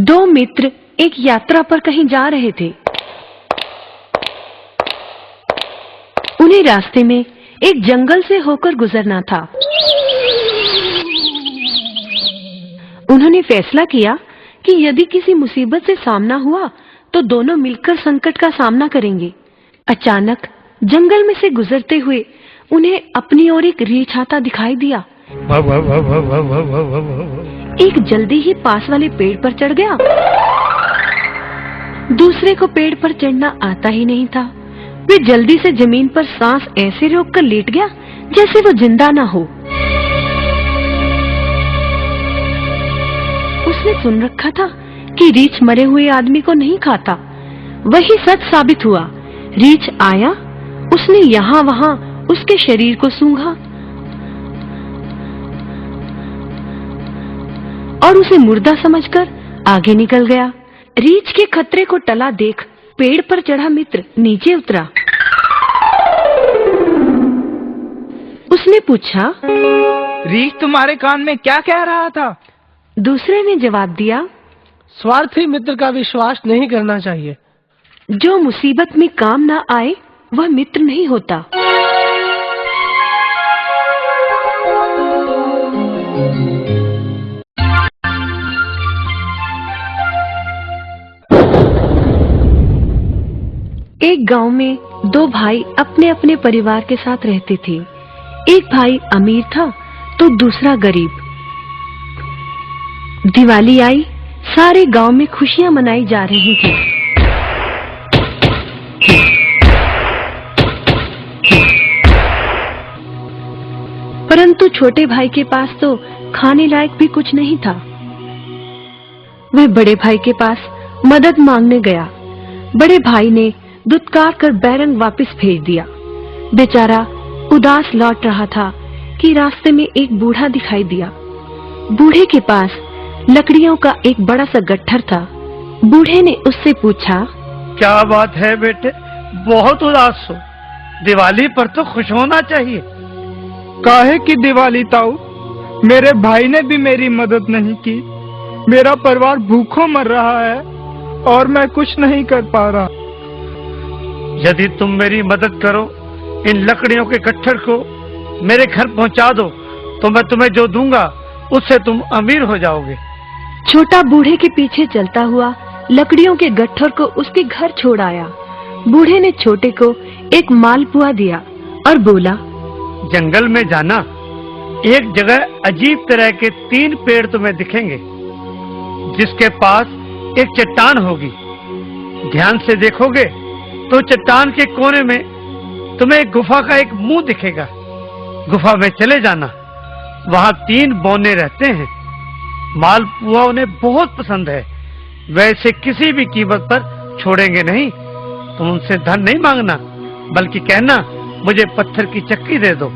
दो मित्र एक यात्रा पर कहीं जा रहे थे। उन्हें रास्ते में एक जंगल से होकर गुजरना था। उन्होंने फैसला किया कि यदि किसी मुसीबत से सामना हुआ तो दोनों मिलकर संकट का सामना करेंगे। अचानक जंगल में से गुजरते हुए उन्हें अपनी ओर एक रीछ आता दिखाई दिया। एक जल्दी ही पास वाले पेड़ पर चढ़ गया। दूसरे को पेड़ पर चढ़ना आता ही नहीं था। वे जल्दी से जमीन पर सांस ऐसे रोककर लेट गया जैसे वो जिंदा ना हो। उसने सुन रखा था कि रीछ मरे हुए आदमी को नहीं खाता। वही सच साबित हुआ। रीछ आया, उसने यहाँ वहाँ उसके शरीर को सूंघा और उसे मुर्दा समझकर आगे निकल गया। रीछ के खतरे को टला देख पेड़ पर चढ़ा मित्र नीचे उतरा। उसने पूछा, रीछ तुम्हारे कान में क्या कह रहा था? दूसरे ने जवाब दिया, स्वार्थी मित्र का विश्वास नहीं करना चाहिए। जो मुसीबत में काम ना आए वह मित्र नहीं होता। एक गांव में दो भाई अपने अपने परिवार के साथ रहते थे। एक भाई अमीर था तो दूसरा गरीब। दिवाली आई, सारे गांव में खुशियां मनाई जा रही थी। परंतु छोटे भाई के पास तो खाने लायक भी कुछ नहीं था। वह बड़े भाई के पास मदद मांगने गया। बड़े भाई ने दुत्कार कर बैरंग वापस भेज दिया। बेचारा उदास लौट रहा था कि रास्ते में एक बूढ़ा दिखाई दिया। बूढ़े के पास लकड़ियों का एक बड़ा सा गट्ठर था। बूढ़े ने उससे पूछा, क्या बात है बेटे, बहुत उदास हो? दिवाली पर तो खुश होना चाहिए। काहे की दिवाली ताऊ? मेरे भाई ने भी मेरी मदद नहीं की। मेरा परिवार भूखों मर रहा है और मैं कुछ नहीं कर पा रहा। यदि तुम मेरी मदद करो, इन लकड़ियों के गट्ठर को मेरे घर पहुंचा दो तो मैं तुम्हें जो दूंगा उससे तुम अमीर हो जाओगे। छोटा बूढ़े के पीछे चलता हुआ लकड़ियों के गट्ठर को उसके घर छोड़ आया। बूढ़े ने छोटे को एक मालपुआ दिया और बोला, जंगल में जाना, एक जगह अजीब तरह के 3 पेड़ तुम्हें दिखेंगे, जिसके पास एक चट्टान होगी। ध्यान से देखोगे तो चट्टान के कोने में तुम्हें एक गुफा का एक मुंह दिखेगा। गुफा में चले जाना, वहां 3 बौने रहते हैं। मालपुआ उन्हें बहुत पसंद है, वैसे किसी भी कीमत पर छोड़ेंगे नहीं। तुम उनसे धन नहीं मांगना, बल्कि कहना मुझे पत्थर की चक्की दे दो।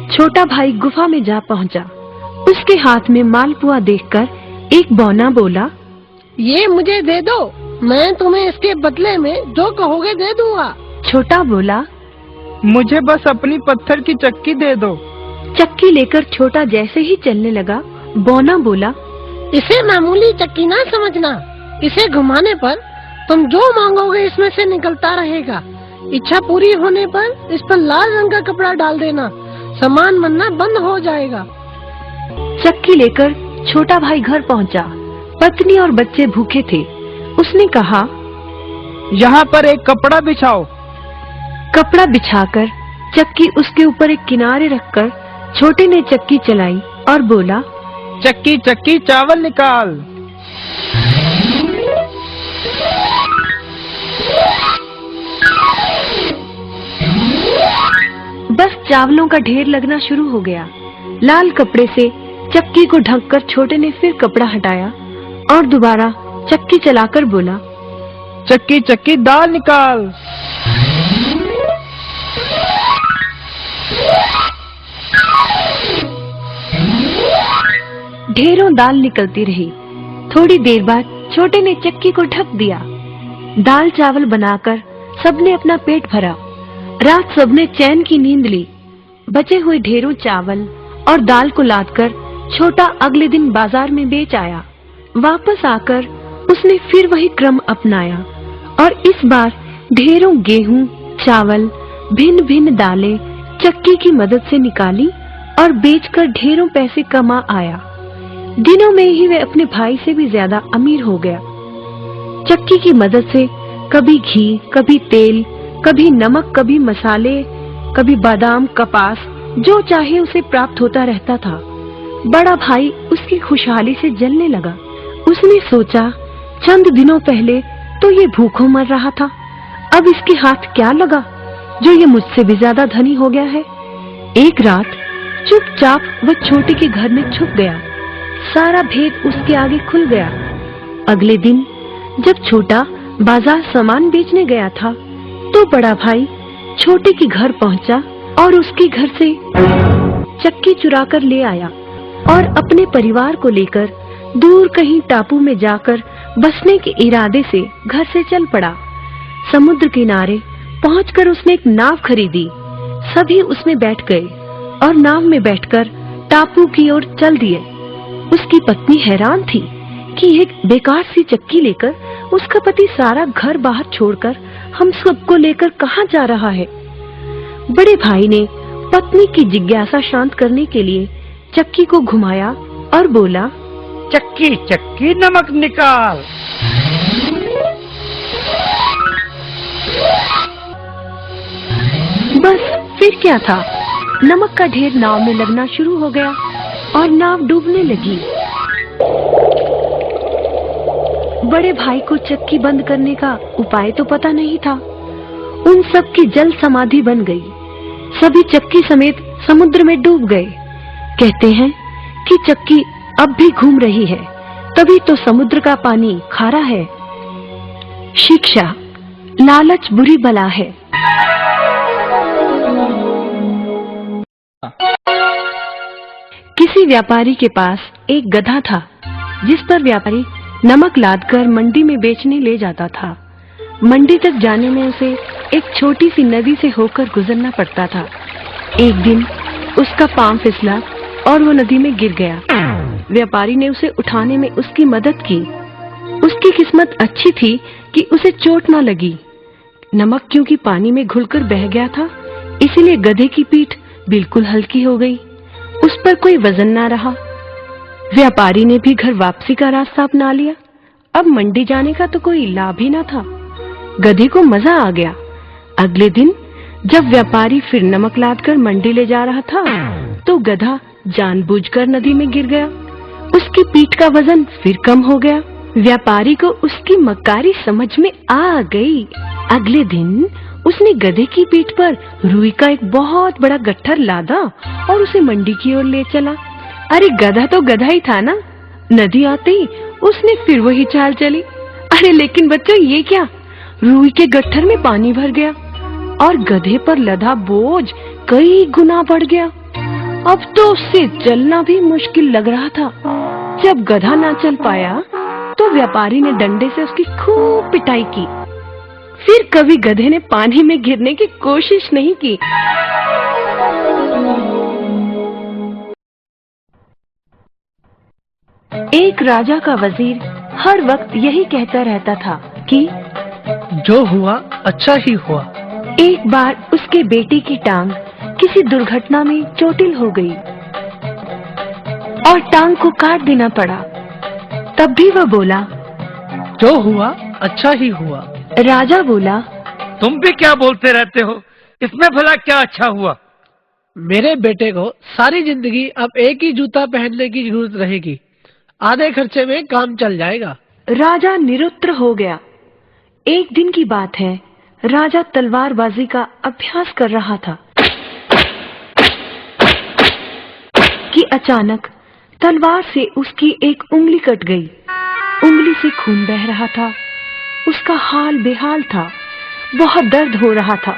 छोटा भाई गुफा में जा पहुंचा। उसके हाथ में मालपुआ देखकर एक बौना बोला, ये मुझे दे दो, मैं तुम्हें इसके बदले में जो कहोगे दे दूंगा। छोटा बोला, मुझे बस अपनी पत्थर की चक्की दे दो। चक्की लेकर छोटा जैसे ही चलने लगा, बौना बोला, इसे मामूली चक्की ना समझना। इसे घुमाने पर तुम जो मांगोगे इसमें से निकलता रहेगा। इच्छा पूरी होने पर इस पर लाल रंग का कपड़ा डाल देना, सामान बनना बंद हो जाएगा। चक्की लेकर छोटा भाई घर पहुंचा। पत्नी और बच्चे भूखे थे। उसने कहा, यहाँ पर एक कपड़ा बिछाओ। कपड़ा बिछाकर चक्की उसके ऊपर एक किनारे रखकर छोटे ने चक्की चलाई और बोला, चक्की चक्की चावल निकाल। बस चावलों का ढेर लगना शुरू हो गया। लाल कपड़े से चक्की को ढककर छोटे ने फिर कपड़ा हटाया और दोबारा चक्की चलाकर बोला, चक्की चक्की दाल निकाल। ढेरों दाल निकलती रही। थोड़ी देर बाद छोटे ने चक्की को ढक दिया। दाल चावल बनाकर सबने अपना पेट भरा। रात सबने चैन की नींद ली। बचे हुए ढेरों चावल और दाल को लादकर छोटा अगले दिन बाजार में बेच आया। वापस आकर उसने फिर वही क्रम अपनाया और इस बार ढेरों गेहूं, चावल, भिन्न भिन्न दालें चक्की की मदद से निकाली और बेचकर ढेरों पैसे कमा आया। दिनों में ही वह अपने भाई से भी ज्यादा अमीर हो गया। चक्की की मदद से कभी घी, कभी तेल, कभी नमक, कभी मसाले, कभी बादाम, कपास, जो चाहे उसे प्राप्त होता रहता था। बड़ा भाई उसकी खुशहाली से जलने लगा। उसने सोचा, चंद दिनों पहले तो ये भूखों मर रहा था, अब इसके हाथ क्या लगा जो ये मुझसे भी ज्यादा धनी हो गया है। एक रात चुपचाप वह छोटे के घर में छुप गया। सारा भेद उसके आगे खुल गया। अगले दिन जब छोटा बाजार सामान बेचने गया था तो बड़ा भाई छोटे के घर पहुंचा और उसके घर से चक्की चुरा कर ले आया और अपने परिवार को लेकर दूर कहीं टापू में जाकर बसने के इरादे से घर से चल पड़ा। समुद्र किनारे पहुंचकर उसने एक नाव खरीदी। सभी उसमें बैठ गए और नाव में बैठकर टापू की ओर चल दिए। उसकी पत्नी हैरान थी कि एक बेकार सी चक्की लेकर उसका पति सारा घर बाहर छोड़कर हम सबको लेकर कहाँ जा रहा है। बड़े भाई ने पत्नी की जिज्ञासा शांत करने के लिए चक्की को घुमाया और बोला, चक्की चक्की नमक निकाल। बस फिर क्या था, नमक का ढेर नाव में लगना शुरू हो गया और नाव डूबने लगी। बड़े भाई को चक्की बंद करने का उपाय तो पता नहीं था। उन सब की जल समाधि बन गई। सभी चक्की समेत समुद्र में डूब गए। कहते हैं कि चक्की अब भी घूम रही है, तभी तो समुद्र का पानी खारा है। शिक्षा, लालच बुरी बला है। किसी व्यापारी के पास एक गधा था, जिस पर व्यापारी नमक लादकर मंडी में बेचने ले जाता था। मंडी तक जाने में उसे एक छोटी सी नदी से होकर गुजरना पड़ता था। एक दिन उसका पांव फिसला और वो नदी में गिर गया। व्यापारी ने उसे उठाने में उसकी मदद की। उसकी किस्मत अच्छी थी कि उसे चोट न लगी। नमक क्योंकि पानी में घुलकर बह गया था, इसीलिए गधे की पीठ बिल्कुल हल्की हो गई। उस पर कोई वजन न रहा। व्यापारी ने भी घर वापसी का रास्ता अपना लिया। अब मंडी जाने का तो कोई लाभ ही न था। गधे को मजा आ गया। अगले दिन जब व्यापारी फिर नमक लादकर मंडी ले जा रहा था तो गधा जानबूझकर नदी में गिर गया। उसकी पीठ का वजन फिर कम हो गया। व्यापारी को उसकी मक्कारी समझ में आ गई। अगले दिन उसने गधे की पीठ पर रुई का एक बहुत बड़ा गट्ठर लादा और उसे मंडी की ओर ले चला। अरे गधा तो गधा ही था ना। नदी आते ही उसने फिर वही चाल चली। अरे लेकिन बच्चों ये क्या, रुई के गट्ठर में पानी भर गया और गधे पर लदा बोझ कई गुना बढ़ गया। अब तो उससे चलना भी मुश्किल लग रहा था। जब गधा ना चल पाया तो व्यापारी ने डंडे से उसकी खूब पिटाई की। फिर कभी गधे ने पानी में गिरने की कोशिश नहीं की। एक राजा का वजीर हर वक्त यही कहता रहता था कि जो हुआ अच्छा ही हुआ। एक बार उसके बेटे की टांग किसी दुर्घटना में चोटिल हो गई और टांग को काट देना पड़ा। तब भी वह बोला, जो हुआ अच्छा ही हुआ। राजा बोला, तुम भी क्या बोलते रहते हो, इसमें भला क्या अच्छा हुआ। मेरे बेटे को सारी जिंदगी अब एक ही जूता पहनने की जरूरत रहेगी। आधे खर्चे में काम चल जाएगा। राजा निरुत्तर हो गया। एक दिन की बात है, राजा तलवारबाजी का अभ्यास कर रहा था कि अचानक तलवार से उसकी एक उंगली कट गई। उंगली से खून बह रहा था। उसका हाल बेहाल था। बहुत दर्द हो रहा था,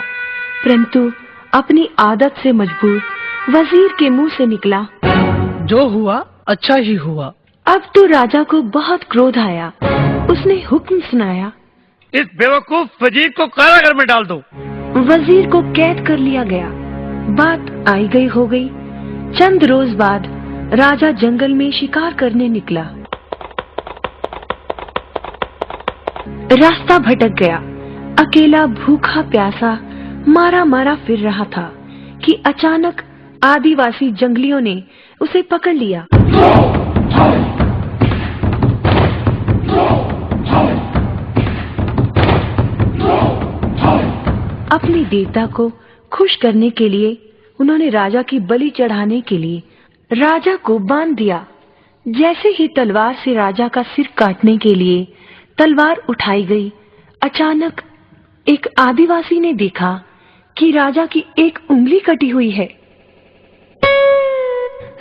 परंतु अपनी आदत से मजबूर वजीर के मुंह से निकला, जो हुआ अच्छा ही हुआ। अब तो राजा को बहुत क्रोध आया। उसने हुक्म सुनाया, इस बेवकूफ वजीर को कारागार में डाल दो। वजीर को कैद कर लिया गया। बात आई गई हो गई। चंद रोज बाद राजा जंगल में शिकार करने निकला। रास्ता भटक गया। अकेला भूखा प्यासा मारा मारा फिर रहा था कि अचानक आदिवासी जंगलियों ने उसे पकड़ लिया। अपनी देवता को खुश करने के लिए उन्होंने राजा की बलि चढ़ाने के लिए राजा को बांध दिया। जैसे ही तलवार से राजा का सिर काटने के लिए तलवार उठाई गई, अचानक एक आदिवासी ने देखा कि राजा की एक उंगली कटी हुई है।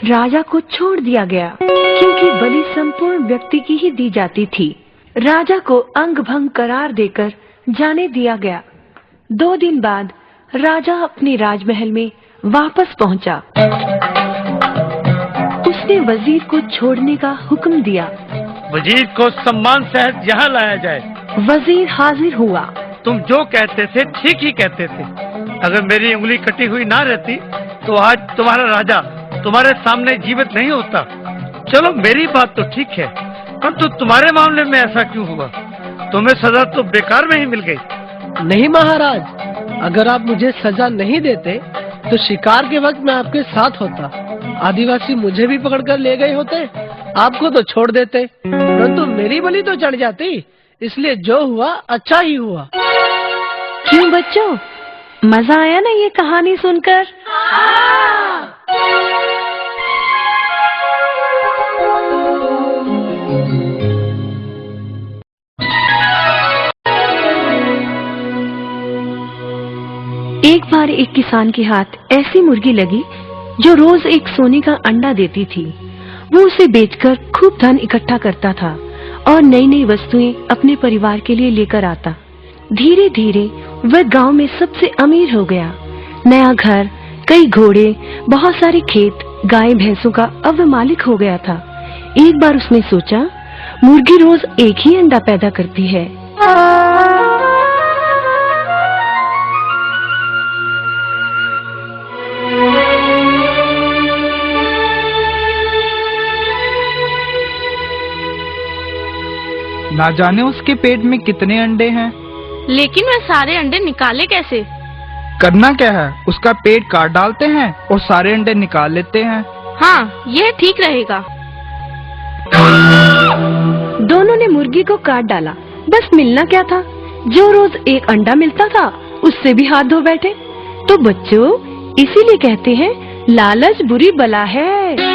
राजा को छोड़ दिया गया क्योंकि बलि संपूर्ण व्यक्ति की ही दी जाती थी। राजा को अंग भंग करार देकर जाने दिया गया। 2 दिन बाद राजा अपने राजमहल में वापस पहुंचा। उसने वजीर को छोड़ने का हुक्म दिया। वजीर को सम्मान सहित यहाँ लाया जाए। वजीर हाजिर हुआ। तुम जो कहते थे ठीक ही कहते थे। अगर मेरी उंगली कटी हुई ना रहती तो आज तुम्हारा राजा तुम्हारे सामने जीवित नहीं होता। चलो मेरी बात तो ठीक है, परंतु तुम्हारे मामले में ऐसा क्यों हुआ? तुम्हें सजा तो बेकार में ही मिल गई। नहीं महाराज, अगर आप मुझे सजा नहीं देते तो शिकार के वक्त मैं आपके साथ होता। आदिवासी मुझे भी पकड़कर ले गए होते, आपको तो छोड़ देते, परंतु मेरी बलि तो चढ़ जाती। इसलिए जो हुआ अच्छा ही हुआ। क्यों बच्चों, मजा आया ना ये कहानी सुनकर? एक बार एक किसान के हाथ ऐसी मुर्गी लगी जो रोज एक सोने का अंडा देती थी। वो उसे बेचकर खूब धन इकट्ठा करता था और नई नई वस्तुएं अपने परिवार के लिए लेकर आता। धीरे धीरे वह गांव में सबसे अमीर हो गया। नया घर, कई घोड़े, बहुत सारे खेत, गाय भैंसों का अब वह मालिक हो गया था। एक बार उसने सोचा, मुर्गी रोज एक ही अंडा पैदा करती है, ना जाने उसके पेट में कितने अंडे हैं। लेकिन वह सारे अंडे निकाले कैसे? करना क्या है, उसका पेट काट डालते हैं और सारे अंडे निकाल लेते हैं। हाँ, यह ठीक रहेगा। दोनों ने मुर्गी को काट डाला। बस मिलना क्या था, जो रोज एक अंडा मिलता था उससे भी हाथ धो बैठे। तो बच्चों, इसीलिए कहते हैं लालच बुरी बला है।